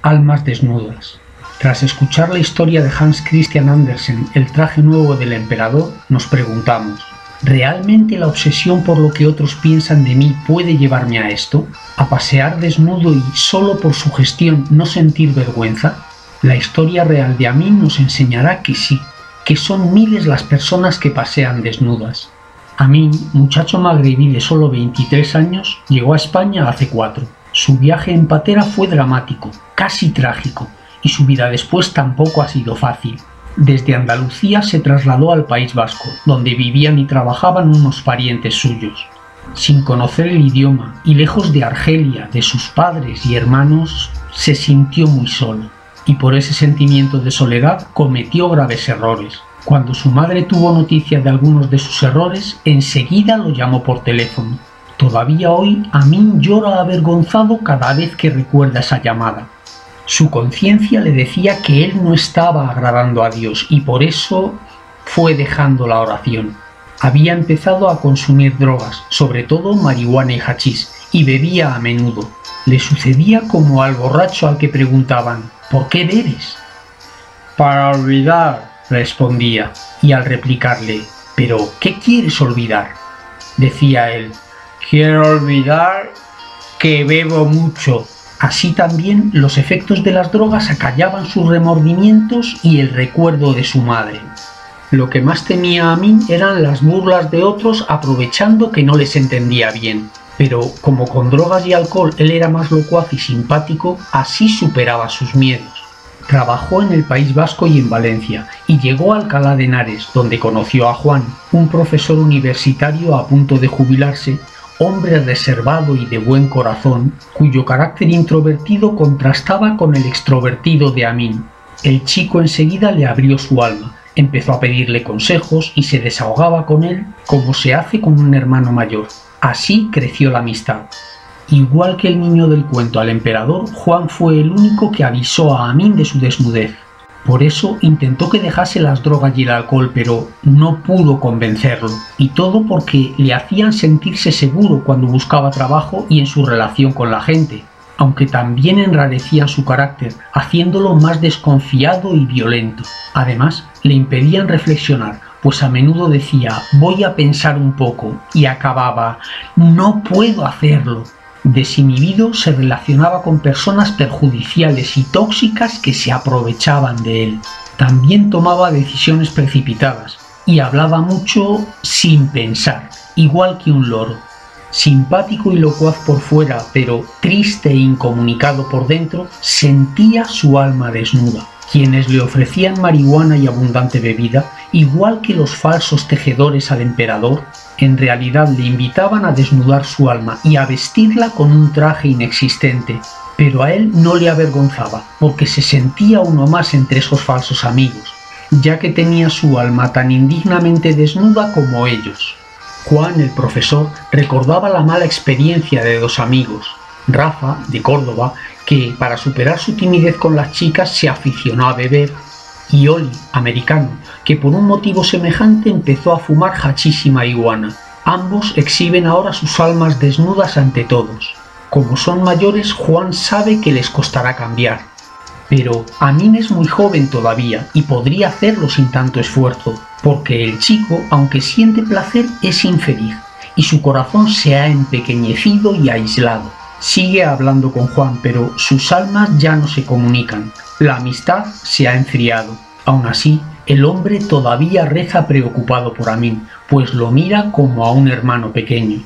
Almas desnudas. Tras escuchar la historia de Hans Christian Andersen, El traje nuevo del emperador, nos preguntamos: ¿realmente la obsesión por lo que otros piensan de mí puede llevarme a esto? ¿A pasear desnudo y, solo por sugestión, no sentir vergüenza? La historia real de Amin nos enseñará que sí, que son miles las personas que pasean desnudas. Amin, muchacho magrebí de solo 23 años, llegó a España hace 4. Su viaje en patera fue dramático, casi trágico, y su vida después tampoco ha sido fácil. Desde Andalucía se trasladó al País Vasco, donde vivían y trabajaban unos parientes suyos. Sin conocer el idioma y lejos de Argelia, de sus padres y hermanos, se sintió muy solo, y por ese sentimiento de soledad cometió graves errores. Cuando su madre tuvo noticia de algunos de sus errores, enseguida lo llamó por teléfono. Todavía hoy Amin llora avergonzado cada vez que recuerda esa llamada. Su conciencia le decía que él no estaba agradando a Dios y por eso fue dejando la oración. Había empezado a consumir drogas, sobre todo marihuana y hachís, y bebía a menudo. Le sucedía como al borracho al que preguntaban: ¿por qué bebes? Para olvidar, respondía, y al replicarle: ¿pero qué quieres olvidar?, decía él: quiero olvidar que bebo mucho. Así también los efectos de las drogas acallaban sus remordimientos y el recuerdo de su madre. Lo que más temía Amin eran las burlas de otros aprovechando que no les entendía bien. Pero como con drogas y alcohol él era más locuaz y simpático, así superaba sus miedos. Trabajó en el País Vasco y en Valencia, y llegó a Alcalá de Henares, donde conoció a Juan, un profesor universitario a punto de jubilarse, hombre reservado y de buen corazón, cuyo carácter introvertido contrastaba con el extrovertido de Amin. El chico enseguida le abrió su alma, empezó a pedirle consejos y se desahogaba con él como se hace con un hermano mayor. Así creció la amistad. Igual que el niño del cuento al emperador, Juan fue el único que avisó a Amin de su desnudez. Por eso intentó que dejase las drogas y el alcohol, pero no pudo convencerlo. Y todo porque le hacían sentirse seguro cuando buscaba trabajo y en su relación con la gente, aunque también enrarecían su carácter, haciéndolo más desconfiado y violento. Además, le impedían reflexionar, pues a menudo decía: voy a pensar un poco, y acababa: no puedo hacerlo. Desinhibido, se relacionaba con personas perjudiciales y tóxicas que se aprovechaban de él. También tomaba decisiones precipitadas y hablaba mucho sin pensar, igual que un loro. Simpático y locuaz por fuera, pero triste e incomunicado por dentro, sentía su alma desnuda. Quienes le ofrecían marihuana y abundante bebida, igual que los falsos tejedores al emperador, en realidad le invitaban a desnudar su alma y a vestirla con un traje inexistente, pero a él no le avergonzaba, porque se sentía uno más entre esos falsos amigos, ya que tenía su alma tan indignamente desnuda como ellos. Juan, el profesor, recordaba la mala experiencia de dos amigos: Rafa, de Córdoba, que para superar su timidez con las chicas se aficionó a beber, y Oli, americano, que por un motivo semejante empezó a fumar hachís y marihuana. Ambos exhiben ahora sus almas desnudas ante todos. Como son mayores, Juan sabe que les costará cambiar. Pero Amin es muy joven todavía y podría hacerlo sin tanto esfuerzo, porque el chico, aunque siente placer, es infeliz, y su corazón se ha empequeñecido y aislado. Sigue hablando con Juan, pero sus almas ya no se comunican. La amistad se ha enfriado. Aún así, el hombre todavía reza preocupado por Amin, pues lo mira como a un hermano pequeño.